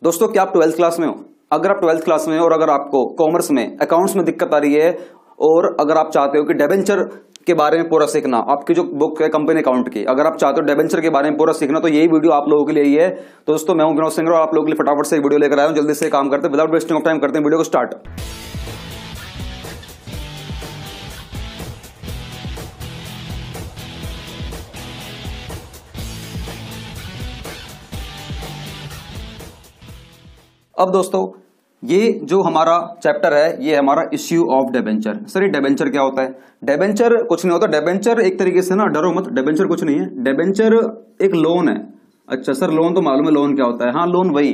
दोस्तों क्या आप 12th क्लास में हो? अगर आप 12th क्लास में हो और अगर आपको कॉमर्स में अकाउंट्स में दिक्कत आ रही है और अगर आप चाहते हो कि डिबेंचर के बारे में पूरा सीखना, आपकी जो बुक है कंपनी अकाउंट की, अगर आप चाहते हो डिबेंचर के बारे में पूरा सीखना, तो यही वीडियो आप लोगों के लिए ही है। तो दोस्तों मैं हूं विनोद सिंह और आप लोगों के लिए फटाफट से वीडियो लेकर आया हूं। जल्दी से काम करते हैं, विदाउट वेस्टिंग ऑफ टाइम करते हैं वीडियो को स्टार्ट। अब दोस्तों ये जो हमारा चैप्टर है ये हमारा इश्यू ऑफ डिबेंचर। सर ये डिबेंचर क्या होता है? डिबेंचर कुछ नहीं होता। डिबेंचर एक तरीके से ना, डरो मत, डिबेंचर कुछ नहीं है। डिबेंचर एक लोन है। अच्छा सर लोन तो मालूम है, लोन क्या होता है? हाँ लोन वही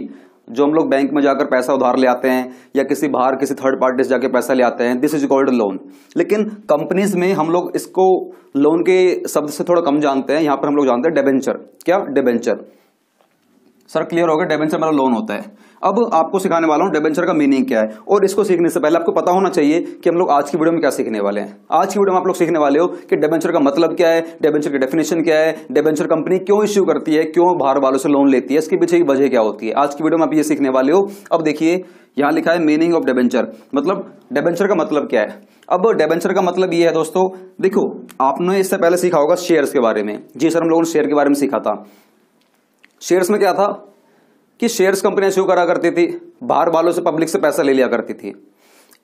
जो हम लोग बैंक में जाकर पैसा उधार ले आते हैं या किसी बाहर किसी थर्ड पार्टी से जाके पैसा ले आते हैं, दिस इज कॉल्ड लोन। लेकिन कंपनीज में हम लोग इसको लोन के शब्द से थोड़ा कम जानते हैं, यहां पर हम लोग जानते हैं डिबेंचर। क्या डिबेंचर? सर क्लियर हो गया, डिबेंचर मतलब लोन होता है। अब आपको सिखाने वाला हूं डिबेंचर का मीनिंग क्या है, और इसको सीखने से पहले आपको पता होना चाहिए कि हम लोग आज की वीडियो में क्या सीखने वाले हैं। आज की वीडियो में आप लोग सीखने वाले हो कि डिबेंचर का मतलब क्या है, डिबेंचर की डेफिनेशन क्या है, डिबेंचर कंपनी क्यों इश्यू करती है, क्यों बाहर वालों से लोन लेती है, इसके पीछे की वजह क्या होती है। आज की वीडियो में आप ये सीखने वाले हो। अब देखिए यहां लिखा है मीनिंग ऑफ डिबेंचर, मतलब डिबेंचर का मतलब क्या है। अब डिबेंचर का मतलब ये है दोस्तों, देखो आपने इससे पहले सीखा होगा शेयर्स के बारे में। जी सर हम लोगों ने शेयर के बारे में सीखा था। शेयर्स में क्या था कि शेयर्स कंपनी इश्यू करा करती थी, बाहर वालों से पब्लिक से पैसा ले लिया करती थी।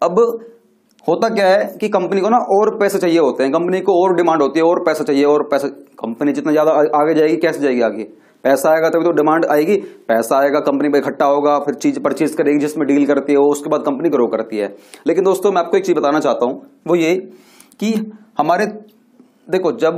अब होता क्या है कि कंपनी को ना और पैसे चाहिए होते हैं, कंपनी को और डिमांड होती है, और पैसा चाहिए और पैसा। कंपनी जितना ज्यादा आगे जाएगी, कैसे जाएगी आगे? पैसा आएगा तभी तो डिमांड आएगी, पैसा आएगा कंपनी पे इकट्ठा होगा, फिर चीज परचेज करेगी जिसमें डील करती है, उसके बाद कंपनी ग्रो करती है। लेकिन दोस्तों मैं आपको एक चीज बताना चाहता हूं, वो ये कि हमारे देखो जब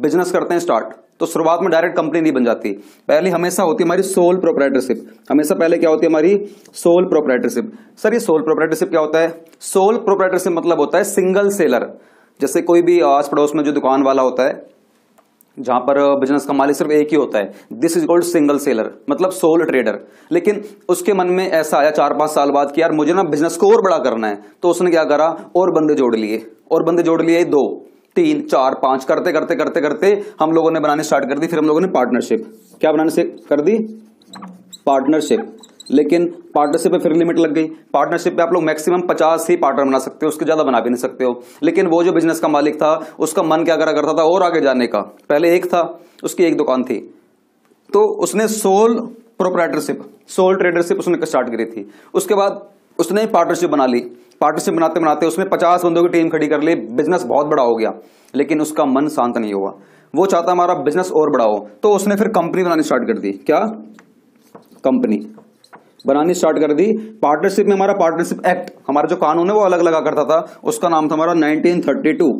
बिजनेस करते हैं स्टार्ट, तो शुरुआत में डायरेक्ट कंपनी नहीं बन जाती। पहले हमेशा होती है हमारी सोल प्रोप्राइटरशिप। हमेशा पहले क्या होती है हमारी? Sole proprietorship. सर ये सोल प्रोप्राइटरशिप क्या होता है? सोल प्रोप्राइटरशिप मतलब होता है सिंगल सेलर। जैसे कोई भी आस पड़ोस में जो दुकान वाला होता है, जहां पर बिजनेस का मालिक सिर्फ एक ही होता है, this is called single seller, मतलब सोल ट्रेडर। लेकिन उसके मन में ऐसा आया 4-5 साल बाद कि यार मुझे ना बिजनेस को और बड़ा करना है, तो उसने क्या करा, और बंदे जोड़ लिए, और बंदे जोड़ लिए 2, 3, 4, 5 करते करते करते करते हम लोगों ने बनाने स्टार्ट कर दी। फिर हम लोगों ने पार्टनरशिप, क्या बनाने से कर दी? पार्टनरशिप। लेकिन पार्टनरशिप पे फिर लिमिट लग गई। पार्टनरशिप पे आप लोग मैक्सिमम 50 ही पार्टनर बना सकते हो, उसके ज्यादा बना भी नहीं सकते हो। लेकिन वो जो बिजनेस का मालिक था उसका मन क्या करा करता था और आगे जाने का। पहले एक था, उसकी एक दुकान थी, तो उसने सोल प्रोप्राइटरशिप, सोल ट्रेडरशिप उसने स्टार्ट करी थी। उसके बाद उसने पार्टनरशिप बना ली। पार्टनरशिप बनाते बनाते उसने 50 बंदों की टीम खड़ी कर ली, बिजनेस बहुत बड़ा हो गया। लेकिन उसका मन शांत नहीं हुआ, वो चाहता हमारा बिजनेस और बड़ा हो, तो उसने फिर कंपनी बनानी स्टार्ट कर दी। क्या? कंपनी बनानी स्टार्ट कर दी। पार्टनरशिप में हमारा पार्टनरशिप एक्ट, हमारा जो कानून है वो अलग लगा करता था, उसका नाम था हमारा 1932।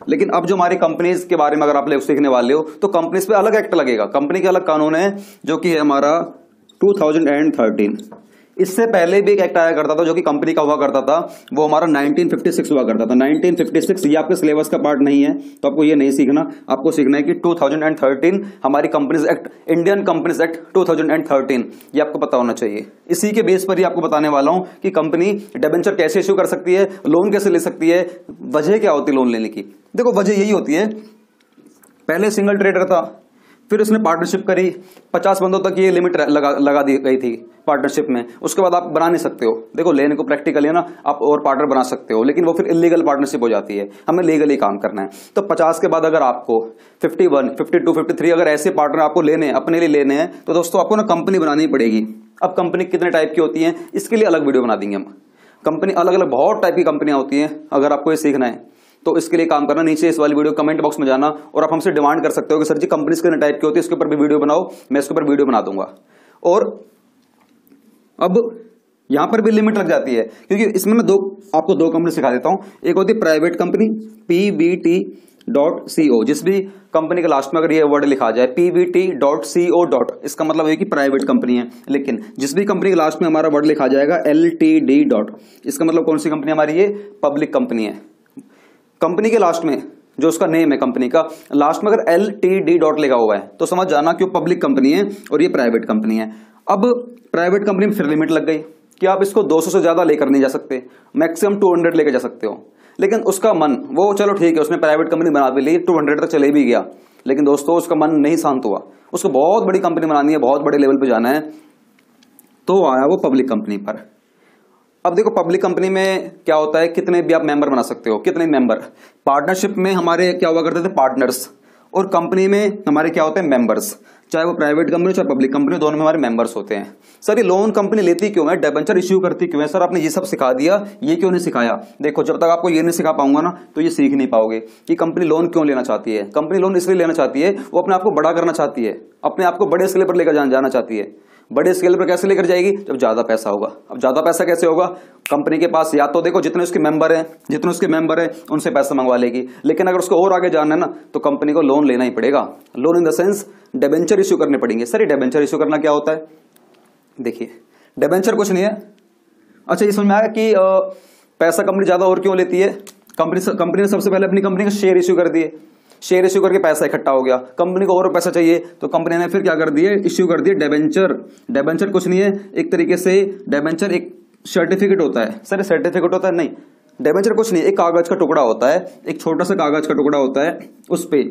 लेकिन अब जो हमारी कंपनीज के बारे में अगर आप लोग सीखने वाले हो, तो कंपनीज पे अलग एक्ट लगेगा, कंपनी के अलग कानून है, जो कि है हमारा 2013। इससे पहले भी एक एक्ट आया करता था जो कि कंपनी का हुआ करता था, वो हमारा 1956 हुआ करता था। 1956 ये आपके सिलेबस का पार्ट नहीं है, तो आपको ये नहीं सीखना। आपको सीखना है कि 2013 हमारी companies act, Indian companies act 2013, ये आपको पता होना चाहिए। इसी के बेस पर ही आपको बताने वाला हूं कि कंपनी डिबेंचर कैसे इश्यू कर सकती है, लोन कैसे ले सकती है, वजह क्या होती है लोन लेने की। देखो वजह यही होती है, पहले सिंगल ट्रेडर था, फिर उसने पार्टनरशिप करी, 50 बंदों तक ये लिमिट लगा दी गई थी पार्टनरशिप में। उसके बाद आप बना नहीं सकते हो। देखो लेने को प्रैक्टिकली है ना, आप और पार्टनर बना सकते हो, लेकिन वो फिर इलीगल पार्टनरशिप हो जाती है, हमें लीगली काम करना है। तो 50 के बाद अगर आपको 51, 52, 53 अगर ऐसे पार्टनर आपको लेने हैं, अपने लिए लेने हैं, तो दोस्तों आपको ना कंपनी बनानी पड़ेगी। अब कंपनी कितने टाइप की होती है, इसके लिए अलग वीडियो बना देंगे हम। कंपनी अलग अलग बहुत टाइप की कंपनियां होती हैं, अगर आपको ये सीखना है तो इसके लिए काम करना, नीचे इस वाली वीडियो कमेंट बॉक्स में जाना और आप हमसे डिमांड कर सकते हो कि सर जी कंपनीज कितने टाइप की होती है, इसके ऊपर भी वीडियो बनाओ, मैं इसके ऊपर वीडियो बना दूंगा। और अब यहां पर भी लिमिट लग जाती है, क्योंकि इसमें मैं आपको दो कंपनी सिखा देता हूं। एक होती है प्राइवेट कंपनी, pvt.co, जिस भी कंपनी के लास्ट में अगर ये वर्ड लिखा जाए pvt.co, इसका मतलब है कि प्राइवेट कंपनी है। लेकिन जिस भी कंपनी के लास्ट में हमारा वर्ड लिखा जाएगा ltd. इसका मतलब कौन सी कंपनी हमारी? ये पब्लिक कंपनी है। कंपनी के लास्ट में जो उसका नेम है कंपनी का, लास्ट में अगर LTD. लिखा हुआ है तो समझ जाना कि वो पब्लिक कंपनी है और ये प्राइवेट कंपनी है। अब प्राइवेट कंपनी में फिर लिमिट लग गई कि आप इसको 200 से ज्यादा लेकर नहीं जा सकते, मैक्सिमम 200 लेकर जा सकते हो। लेकिन उसका मन, वो चलो ठीक है उसने प्राइवेट कंपनी बना भी ली, 200 तक चले भी गया, लेकिन दोस्तों उसका मन नहीं शांत हुआ, उसको बहुत बड़ी कंपनी बनानी है, बहुत बड़े लेवल पे जाना है। तो आया वो पब्लिक कंपनी पर। अब देखो पब्लिक कंपनी में क्या होता है, कितने भी आप मेंबर बना सकते हो, कितने मेंबर। पार्टनरशिप में हमारे क्या हुआ करते थे, पार्टनर्स, और कंपनी में हमारे क्या होते हैं, मेंबर्स। चाहे वो प्राइवेट कंपनी चाहे पब्लिक कंपनी, दोनों में हमारे मेंबर्स होते हैं। सर ये लोन कंपनी लेती क्यों है, डिबेंचर इश्यू करती क्यों है? सर आपने ये सब सिखा दिया, ये क्यों नहीं सिखाया? देखो जब तक आपको ये नहीं सिखा पाऊंगा ना तो ये सीख नहीं पाओगे कि कंपनी लोन क्यों लेना चाहती है। कंपनी लोन इसलिए लेना चाहती है, वो अपने आप को बड़ा करना चाहती है, अपने आप को बड़े स्केल पर लेकर जाना चाहती है। बड़े स्केल पर कैसे लेकर जाएगी, जब ज्यादा पैसा होगा। अब ज्यादा पैसा कैसे होगा, कंपनी के पास या तो देखो जितने उसके मेंबर हैं उनसे पैसा मंगवा लेगी, लेकिन अगर उसको और आगे जाना है ना तो कंपनी को लोन लेना ही पड़ेगा। Loan in the sense debenture issue करने पड़ेंगे। सर ये डिबेंचर इश्यू करना क्या होता है? देखिए डिबेंचर कुछ नहीं है। अच्छा ये समझ में आया कि पैसा कंपनी ज्यादा और क्यों लेती है। कंपनी ने सबसे पहले अपनी कंपनी का शेयर इश्यू कर दिए, शेयर इश्यू करके पैसा इकट्ठा हो गया, कंपनी को और पैसा चाहिए तो कंपनी ने फिर क्या कर दिए, इश्यू कर दिए डिबेंचर। डिबेंचर कुछ नहीं है, एक तरीके से डिबेंचर एक सर्टिफिकेट होता है। सर सर्टिफिकेट होता है? नहीं, डिबेंचर कुछ नहीं, एक कागज का टुकड़ा होता है, एक छोटा सा कागज का टुकड़ा होता है, उस पे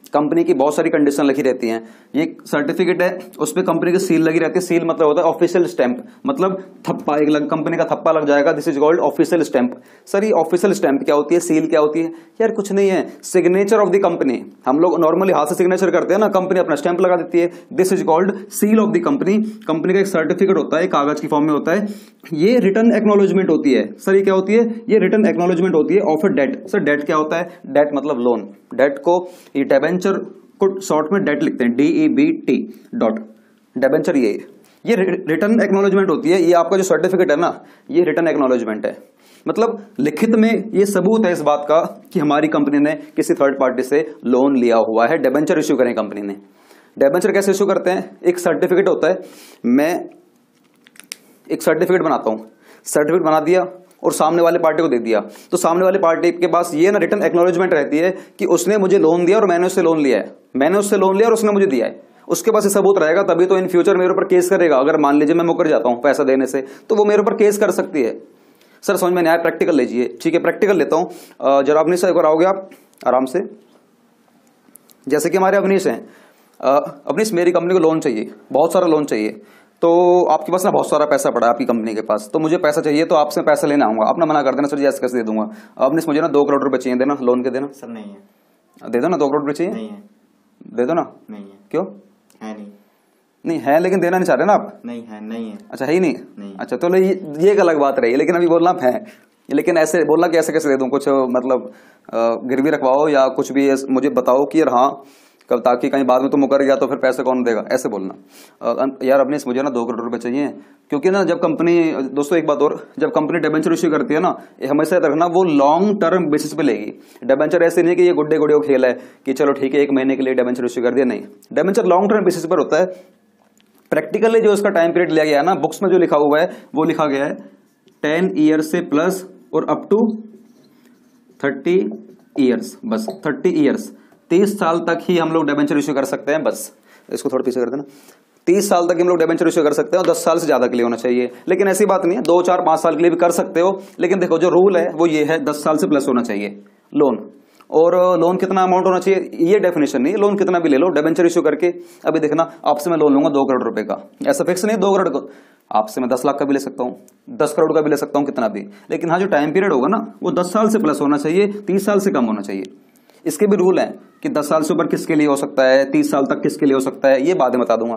कंपनी की बहुत सारी कंडीशन लिखी रहती हैं। ये सर्टिफिकेट है, उस पे कंपनी की सील लगी रहती है। सील मतलब होता है ऑफिशियल स्टैंप, मतलब थप्पा, एक कंपनी का थप्पा लग जाएगा, this is called official stamp. Sir ये ऑफिशियल स्टैंप क्या होती है, सील क्या होती है? यार कुछ नहीं है, सिग्नेचर ऑफ द कंपनी। हम लोग नॉर्मली हाथ से सिग्नेचर करते हैं ना, कंपनी अपना स्टैंप लगा देती है, this is called seal of the company. Company का एक सर्टिफिकेट होता है, कागज की फॉर्म में होता है, ये रिटर्न एक्नॉलेजमेंट होती है। सर ये क्या होती है, ये रिटर्न एक्नॉलेजमेंट होती है of a date. Sir date क्या होता है, डेट मतलब लोन। डेट को ये डिबेंचर को शॉर्ट में डेट लिखते हैं, DEBT डॉट। डिबेंचर ये रिटर्न एक्नॉलेजमेंट होती है। ये आपका जो सर्टिफिकेट है ना, ये रिटर्न एक्नॉलेजमेंट है, मतलब लिखित में ये सबूत है इस बात का कि हमारी कंपनी ने किसी थर्ड पार्टी से लोन लिया हुआ है। डिबेंचर इश्यू करें कंपनी ने। डिबेंचर कैसे इश्यू करते हैं, एक सर्टिफिकेट होता है, मैं एक सर्टिफिकेट बनाता हूं, सर्टिफिकेट बना दिया और सामने वाले पार्टी को दे दिया, तो सामने वाले पार्टी के पास ये ना रिटर्न एक्नॉलेजमेंट रहती है कि उसने मुझे लोन दिया और मैंने उससे लोन लिया है, मैंने उससे लोन लिया और उसने मुझे दिया है। उसके पास ये सबूत रहेगा, तभी तो इन फ्यूचर मेरे ऊपर केस करेगा। अगर मान लीजिए मैं मुकर जाता हूं पैसा देने से, तो वो मेरे ऊपर केस कर सकती है। सर समझ में नहीं आया, प्रैक्टिकल लीजिए। ठीक है प्रैक्टिकल लेता हूं, जरा अवनीश एक बार आओगे आप आराम से। जैसे कि हमारे अवनीश हैं, अवनीश मेरी कंपनी को लोन चाहिए, बहुत सारा लोन चाहिए, तो आपके पास ना बहुत सारा पैसा पड़ा है आपकी कंपनी के पास, तो मुझे पैसा चाहिए, तो आपसे पैसा लेना आऊंगा। आप ना मना कर देना, सर जी ऐसे कैसे दे दूंगा। अवनीश मुझे ना 2 करोड़ रुपए चाहिए, देना लोन के देना। सर नहीं है। दे दो ना, 2 करोड़ रुपए चाहिए, नहीं है। दे दो ना। नहीं है। क्यों है नहीं? नहीं है लेकिन देना नहीं चाह रहे ना आप? नहीं है। नहीं है। अच्छा है ही नहीं, नहीं। अच्छा तो ये एक अलग बात रही, लेकिन अभी बोलना आप है, लेकिन ऐसे बोलना कि ऐसे कैसे दे दूं, कुछ मतलब गिरवी रखवाओ या कुछ भी मुझे बताओ कि यार हाँ कब, ताकि कहीं बाद में तो मुकर गया तो फिर पैसे कौन देगा, ऐसे बोलना। यार अपने मुझे ना 2 करोड़ रुपए चाहिए, क्योंकि ना जब कंपनी, दोस्तों एक बात और, जब कंपनी डिबेंचर इश्यू करती है ना, ये हमेशा रखना वो लॉन्ग टर्म बेसिस पे लेगी। डिबेंचर ऐसे नहीं कि ये गुड्डे गुड़ियों खेल है कि चलो ठीक है 1 महीने के लिए डिबेंचर इश्यू कर दिया, नहीं। डिबेंचर लॉन्ग टर्म बेसिस पर होता है। प्रैक्टिकली जो इसका टाइम पीरियड लिया गया है ना, बुक्स में जो लिखा हुआ है वो लिखा गया है 10 ईयर्स से प्लस और अप टू 30 ईयर्स, बस 30 ईयर्स, 30 साल तक ही हम लोग डिबेंचर इश्यू कर सकते हैं। बस इसको थोड़ा पीछे कर देना, 30 साल तक हम लोग डिबेंचर इश्यू कर सकते हैं और 10 साल से ज्यादा के लिए होना चाहिए। लेकिन ऐसी बात नहीं है, 2, 4, 5 साल के लिए भी कर सकते हो, लेकिन देखो जो रूल है वो ये है 10 साल से प्लस होना चाहिए लोन। और लोन कितना अमाउंट होना चाहिए ये डेफिनेशन नहीं है, लोन कितना भी ले लो डिबेंचर इश्यू करके। अभी देखना, आपसे मैं लोन लूंगा 2 करोड़ रुपए का, ऐसा फिक्स नहीं 2 करोड़ का, आपसे मैं 10 लाख का भी ले सकता हूँ, 10 करोड़ का भी ले सकता हूँ, कितना भी। लेकिन हाँ जो टाइम पीरियड होगा ना वो 10 साल से प्लस होना चाहिए, 30 साल से कम होना चाहिए। इसके भी रूल हैं कि 10 साल से ऊपर किसके लिए हो सकता है, 30 साल तक किसके लिए हो सकता है, ये बाद में बता दूंगा।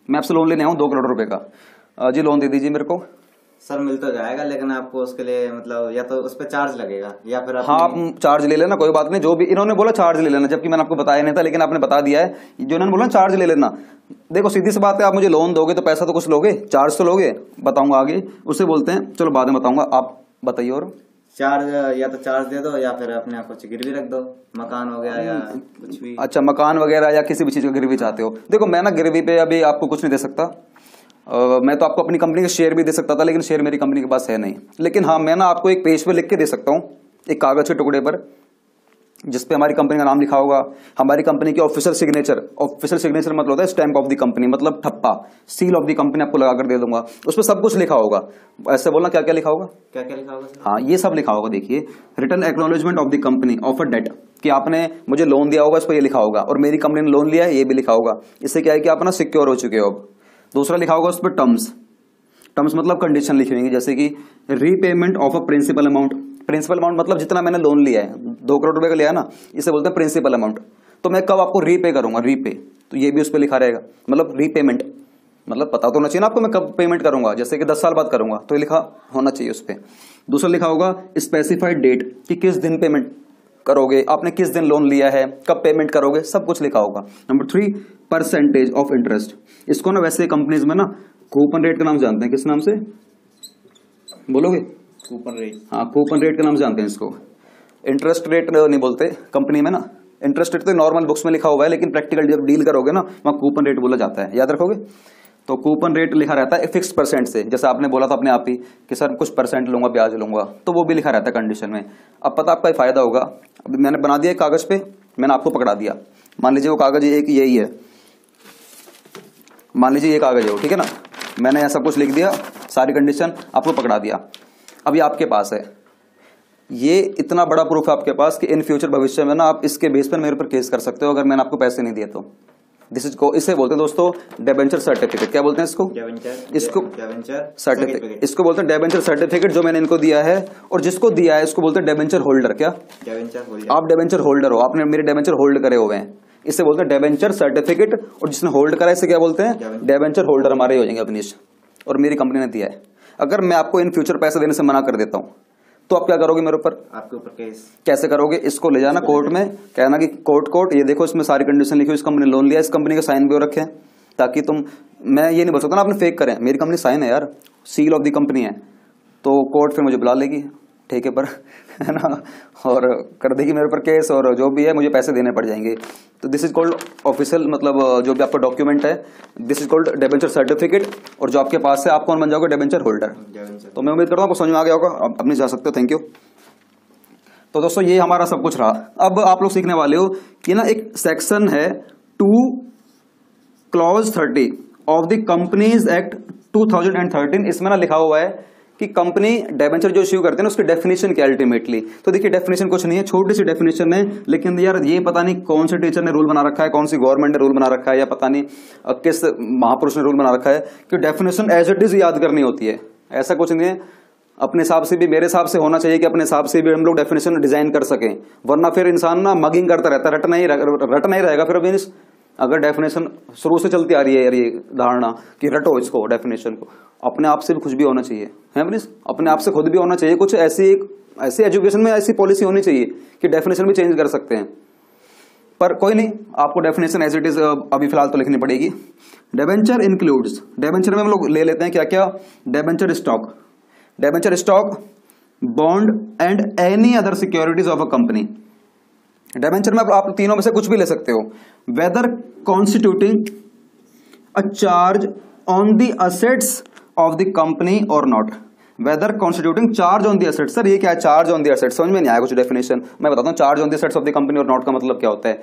मैं आपसे लोन लेने आऊँ 2 करोड़ रुपए का, जी लोन दे दीजिए मेरे को। सर मिल तो जाएगा, लेकिन आपको उसके लिए मतलब या तो उस पर चार्ज लगेगा या फिर हाँ आप चार्ज ले लेना, कोई बात नहीं। जो भी इन्होंने बोला चार्ज ले लेना, जबकि मैंने आपको बताया नहीं था, लेकिन आपने बता दिया है। जो इन्होंने बोला चार्ज ले लेना, देखो सीधी सी बात है, आप मुझे लोन दोगे तो पैसा तो कुछ लोगे, चार्ज तो लोगे, बताऊंगा आगे, उसे बोलते हैं, चलो बाद में बताऊंगा। आप बताइए। और चार्ज या तो चार्ज दे दो या फिर अपने आप कुछ गिरवी रख दो, मकान हो गया या कुछ भी। अच्छा मकान वगैरह या किसी भी चीज का गिरवी चाहते हो? देखो मैं ना गिरवी पे अभी आपको कुछ नहीं दे सकता। मैं तो आपको अपनी कंपनी के शेयर भी दे सकता था, लेकिन शेयर मेरी कंपनी के पास है नहीं। लेकिन हाँ मैं ना आपको एक पेज पे लिख के दे सकता हूँ, एक कागज के टुकड़े पर, जिसपे हमारी कंपनी का नाम लिखा होगा, हमारी कंपनी की ऑफिशियल सिग्नेचर। ऑफिशियल सिग्नेचर मतलब होता है स्टैंप ऑफ द कंपनी, मतलब ठप्पा, सील ऑफ द कंपनी आपको लगा कर दे दूंगा। उसमें सब कुछ लिखा होगा। ऐसे बोलना क्या क्या लिखा होगा, क्या क्या लिखा होगा? हाँ ये सब लिखा होगा। देखिए return acknowledgement of the company of a date, कि आपने मुझे लोन दिया होगा, इस पर ये लिखा होगा, और मेरी कंपनी ने लोन लिया है ये भी लिखा होगा। इससे क्या है कि आप ना सिक्योर हो चुके हो। अब दूसरा लिखा होगा उस पर टर्म्स। टर्म्स मतलब कंडीशन लिखी होंगी, जैसे कि repayment of a principal amount. Principal amount मतलब जितना मैंने लोन लिया है, 2 करोड़ रुपए का लिया है ना, इसे बोलते हैं प्रिंसिपल अमाउंट। तो मैं कब आपको रीपे करूंगा, रीपे, तो ये भी उस पर लिखा रहेगा। मतलब रीपेमेंट मतलब पता तो होना चाहिए ना आपको मैं कब पेमेंट करूंगा, जैसे कि 10 साल बाद करूंगा, तो ये लिखा होना चाहिए उस पर। दूसरा लिखा होगा स्पेसिफाइड डेट, कि किस दिन पेमेंट करोगे, आपने किस दिन लोन लिया है, कब पेमेंट करोगे, सब कुछ लिखा होगा। Number 3 percentage of interest. इसको ना वैसे कंपनीज में ना कूपन रेट का नाम जानते हैं, किस नाम से बोलोगे? Coupon rate. हाँ, कूपन रेट का नाम जानते हैं इसको। इंटरेस्ट रेट नहीं बोलते कंपनी में ना, इंटरेस्ट रेट तो नॉर्मल बुक्स में लिखा हुआ है, लेकिन प्रैक्टिकल जब डील करोगे ना वहाँ कूपन रेट बोला जाता है, याद रखोगे। तो कूपन रेट लिखा रहता है फिक्स परसेंट से, जैसे आपने बोला था अपने आप ही कि सर कुछ परसेंट लूंगा, ब्याज लूंगा, तो वो भी लिखा रहता है कंडीशन में। अब पता आपका फायदा होगा, अब मैंने बना दिया कागज पे, मैंने आपको पकड़ा दिया, मान लीजिए वो कागज एक यही है, मान लीजिए ये कागज है, ठीक है ना, मैंने ऐसा कुछ लिख दिया, सारी कंडीशन आपको पकड़ा दिया। अभी आपके पास है ये इतना बड़ा प्रूफ है आपके पास कि इन फ्यूचर भविष्य में ना आप इसके बेस पर मेरे पर केस कर सकते हो अगर मैंने आपको पैसे नहीं दिए तो। दिस इज इसे बोलते हैं दोस्तों डेबेंचर सर्टिफिकेट। क्या बोलते हैं इसको? इसको सर्टिफिकेट, इसको बोलते हैं डेबेंचर सर्टिफिकेट, जो मैंने इनको दिया है। और जिसको दिया है इसको बोलते हैं डेबेंचर होल्डर। क्या आप डेबेंचर होल्डर हो, आपने मेरे डेबेंचर होल्ड करे हुए हैं, इससे बोलते हैं डेबेंचर सर्टिफिकेट। और जिसने होल्ड करा है इसे क्या बोलते हैं? डेबेंचर होल्डर हमारे हो जाएंगे अवनीश, और मेरी कंपनी ने दिया है। अगर मैं आपको इन फ्यूचर पैसे देने से मना कर देता हूं तो आप क्या करोगे मेरे ऊपर? आपके ऊपर केस। कैसे करोगे? इसको ले जाना कोर्ट में, कहना कि कोर्ट ये देखो इसमें सारी कंडीशन लिखी हुई, इस कंपनी ने लोन लिया, इस कंपनी का साइन भी हो रखे हैं, ताकि तुम, मैं ये नहीं बोल सकता ना आपने फेक करें, मेरी कंपनी साइन है यार, सील ऑफ द कंपनी है, तो कोर्ट फिर मुझे बुला लेगी ठेके पर है ना, और कर देगी मेरे ऊपर केस, और जो भी है मुझे पैसे देने पड़ जाएंगे। तो दिस इज कॉल्ड ऑफिशियल, मतलब जो भी आपका डॉक्यूमेंट है, this is called debenture certificate. और जो आपके पास है आप कौन बन जाओगे? Debenture holder. तो मैं उम्मीद करता हूँ आपको समझ में आ गया होगा, आप अपने जा सकते हो। Thank you. तो दोस्तों ये हमारा सब कुछ रहा। अब आप लोग सीखने वाले हो कि ना एक सेक्शन है 2 clause 30 of the companies act 2013, इसमें ना लिखा हुआ है कि कंपनी डेबेंचर जो इश्यू करते हैं ना उसकी डेफिनेशन क्या अल्टीमेटली। तो देखिए डेफिनेशन कुछ नहीं है, छोटी सी डेफिनेशन है, लेकिन यार ये पता नहीं कौन से टीचर ने रूल बना रखा है, कौन सी गवर्नमेंट ने रूल बना रखा है, या पता नहीं किस महापुरुष ने रूल बना रखा है कि डेफिनेशन एज इट इज याद करनी होती है। ऐसा कुछ नहीं है, अपने हिसाब से भी, मेरे हिसाब से होना चाहिए कि अपने हिसाब से भी हम लोग डेफिनेशन डिजाइन कर सकें, वरना फिर इंसान ना मगिंग करता रहता है, रट नहीं रहेगा फिर। अभी अगर डेफिनेशन शुरू से चलती आ रही है यार ये धारणा कि रटो इसको डेफिनेशन को, अपने आप से भी कुछ भी होना चाहिए है मनीष, अपने आप से खुद भी होना चाहिए कुछ ऐसी एजुकेशन में ऐसी पॉलिसी होनी चाहिए कि डेफिनेशन भी चेंज कर सकते हैं। पर कोई नहीं, आपको डेफिनेशन एज इट इज अभी फिलहाल तो लिखनी पड़ेगी। डेबेंचर इंक्लूड्स, डेबेंचर में हम लोग ले लेते हैं क्या क्या? Debenture stock, debenture stock, bond and any other securities of a company. Debenture में आप तीनों में से कुछ भी ले सकते हो। Whether constituting a charge on the assets of the company or not. Whether constituting charge on the assets. Sir ये क्या है चार्ज ऑन द एसेट्स? समझ में नहीं आया कुछ डेफिनेशन, मैं बताता हूँ। Charge on the assets of the company or not का मतलब क्या होता है?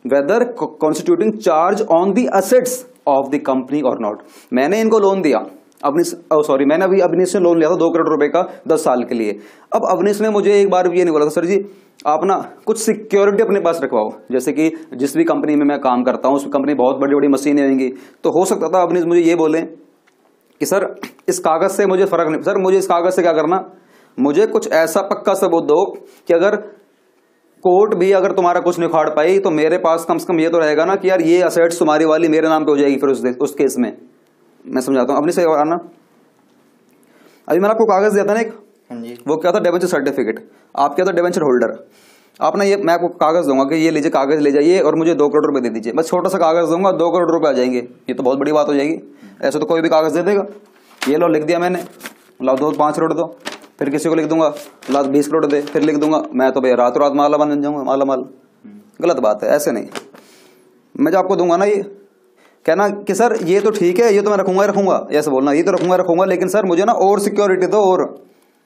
Whether constituting charge on the assets of the company or not. मैंने इनको लोन दिया, मैंने अभी अवनीश से लोन लिया था 2 करोड़ रुपए का 10 साल के लिए। अब अवनीश ने मुझे एक बार भी ये नहीं बोला था सर जी आप ना कुछ सिक्योरिटी अपने पास रखवाओ, जैसे कि जिस भी कंपनी में मैं काम करता हूँ उस कंपनी बहुत बड़ी बड़ी मशीनें होंगी, तो हो सकता था अवनीश मुझे ये बोले कि सर इस कागज से मुझे फर्क नहीं, सर मुझे इस कागज से क्या करना, मुझे कुछ ऐसा पक्का सबूत दो कि अगर कोर्ट भी अगर तुम्हारा कुछ नहीं उखाड़ पाई तो मेरे पास कम से कम ये तो रहेगा ना कि यार ये असेट्स तुम्हारी वाली मेरे नाम पे हो जाएगी फिर उस केस में। मैं समझाता हूँ अपनी से आना। अभी मैंने आपको कागज दिया था ना एक, वो क्या था? Debenture certificate. आप क्या था? Debenture holder. आप ना ये, मैं आपको कागज दूंगा कि ये लीजिए कागज ले जाइए और मुझे 2 करोड़ रुपए दे दीजिए, बस छोटा सा कागज दूंगा 2 करोड़ रुपए आ जाएंगे, ये तो बहुत बड़ी बात हो जाएगी। ऐसे तो कोई भी कागज दे देगा। ये लो लिख दिया मैंने, लाओ 5 करोड़ दो, फिर किसी को लिख दूंगा लाओ 20 करोड़ दे, फिर लिख दूंगा मैं तो भैया रातों रात माला बन जाऊंगा, माला माल। गलत बात है, ऐसे नहीं। मैं जो आपको दूंगा ना ये कहना कि सर ये तो ठीक है, ये तो मैं रखूंगा, ऐसे बोलना, ये तो रखूंगा, लेकिन सर मुझे ना और सिक्योरिटी दो, और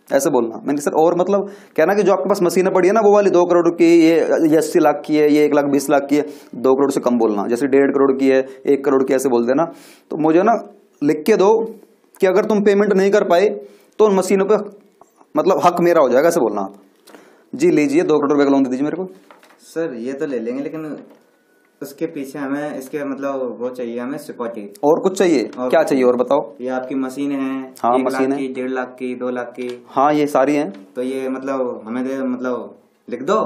ऐसे बोलना। मैंने सर और मतलब कहना कि जो आपके पास मशीनें पड़ी है ना वो वाली 2 करोड़ की, ये 80 लाख की है, ये 1,20,00,000 की है, 2 करोड़ से कम बोलना। जैसे 1.5 करोड़ की है, 1 करोड़ की, ऐसे बोल देना। तो मुझे ना लिख के दो कि अगर तुम पेमेंट नहीं कर पाए तो उन मशीनों पे मतलब हक मेरा हो जाएगा, ऐसे बोलना आप। जी लीजिए 2 करोड़ रुपए का लोन दे दीजिए मेरे को। सर ये तो ले लेंगे, लेकिन उसके पीछे हमें इसके मतलब वो चाहिए हमें सिक्योरिटी। और कुछ चाहिए? और क्या चाहिए और बताओ? ये आपकी मशीन है। हाँ, 1 मशीन लाख है। की, 1.5 लाख की, 2 लाख की। हाँ, ये सारी हैं। तो ये मतलब हमें दे, मतलब लिख दो।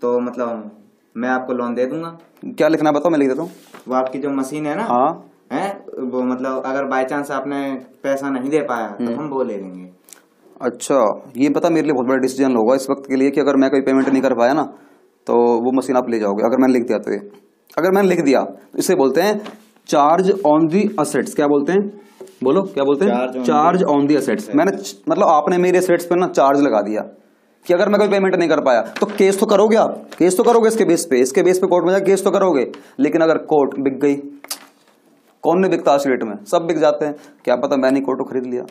तो मतलब मैं आपको लोन दे दूंगा। क्या लिखना है बताओ, मैं लिख देता हूँ। वो आपकी जो मशीन है ना, हाँ है वो मतलब अगर बाय चांस आपने पैसा नहीं दे पाया तो हम वो ले लेंगे। अच्छा, ये पता मेरे लिए बहुत बड़ा डिसीजन होगा इस वक्त के लिए कि अगर मैं कोई पेमेंट नहीं कर पाया ना तो वो मशीन आप ले जाओगे, अगर मैंने लिख दिया तो। ये अगर मैंने लिख दिया तो इसे बोलते हैं चार्ज ऑन दी असेट्स। क्या बोलते हैं? बोलो क्या बोलते हैं? Charge on the assets. मैंने मतलब आपने मेरे असेट्स पे ना चार्ज लगा दिया कि अगर मैं कोई पेमेंट नहीं कर पाया तो केस तो करोगे आप, केस तो करोगे इसके बेस पे कोर्ट में जाकर केस तो करोगे। लेकिन अगर कोर्ट बिक गई, कौन नहीं बिकता आज डेट में? सब बिक जाते हैं। क्या पता मैंने कोर्ट को खरीद लिया,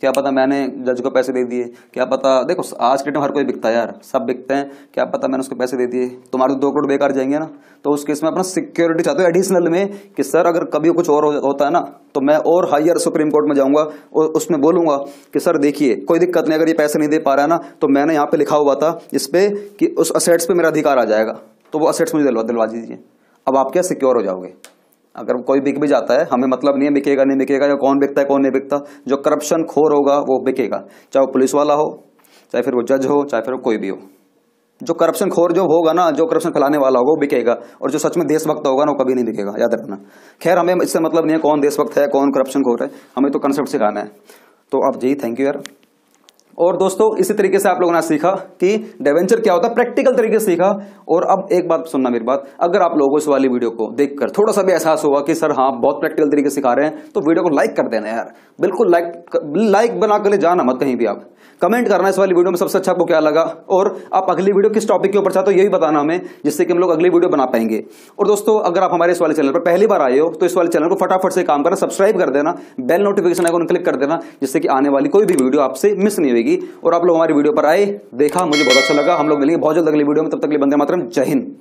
क्या पता मैंने जज को पैसे दे दिए, क्या पता, देखो आज के टाइम हर कोई बिकता है यार, सब बिकते हैं। क्या पता मैंने उसको पैसे दे दिए, तुम्हारे तो 2 करोड़ बेकार जाएंगे ना। तो उस केस में अपना सिक्योरिटी चाहते हो एडिशनल में कि सर अगर कभी कुछ और होता है ना तो मैं और हायर सुप्रीम कोर्ट में जाऊंगा और उसमें बोलूंगा कि सर देखिए कोई दिक्कत नहीं, अगर ये पैसे नहीं दे पा रहा है ना तो मैंने यहाँ पे लिखा हुआ था इस पे कि उस असेट्स पे मेरा अधिकार आ जाएगा, तो वो असेट्स मुझे दिलवा दीजिए। अब आप क्या सिक्योर हो जाओगे। अगर कोई बिक भी जाता है हमें मतलब नहीं है बिकेगा नहीं बिकेगा या कौन बिकता है कौन नहीं बिकता, जो करप्शन खोर होगा वो बिकेगा, चाहे वो पुलिस वाला हो, चाहे फिर वो जज हो, चाहे फिर वो कोई भी हो। जो करप्शन खोर जो होगा ना, जो करप्शन फैलाने वाला होगा वो बिकेगा, और जो सच में देशभक्त होगा ना वो कभी नहीं बिकेगा, याद रखना। खैर हमें इससे मतलब नहीं है कौन देशभक्त है कौन करप्शन खोर है, हमें तो कंसेप्ट सिखाना है। तो आप जी थैंक यू यार। और दोस्तों इसी तरीके से आप लोगों ने सीखा कि डिबेंचर क्या होता है, प्रैक्टिकल तरीके से सीखा। और अब एक बात सुनना मेरी बात, अगर आप लोगों को इस वाली वीडियो को देखकर थोड़ा सा भी एहसास हुआ कि सर हाँ बहुत प्रैक्टिकल तरीके से सिखा रहे हैं तो वीडियो को लाइक कर देना यार, बिल्कुल लाइक बना कर ले जाना मत कहीं भी। आप कमेंट करना इस वाली वीडियो में सबसे अच्छा आपको क्या लगा, और आप अगली वीडियो किस टॉपिक के ऊपर चाहते हो ये भी बताना हमें, जिससे कि हम लोग अगली वीडियो बना पाएंगे। और दोस्तों अगर आप हमारे इस वाले चैनल पर पहली बार आए हो तो इस वाले चैनल को फटाफट से काम करना, सब्सक्राइब कर देना, बेल नोटिफिकेशन आइकन क्लिक कर देना, जिससे कि आने वाली कोई भी वीडियो आपसे मिस नहीं होगी। और आप लोग हमारी वीडियो पर आए, देखा, मुझे बहुत अच्छा लगा। हम लोग मिलेंगे बहुत जल्द अगली वीडियो में, तब तक के लिए वंदे मातरम, जय हिंद।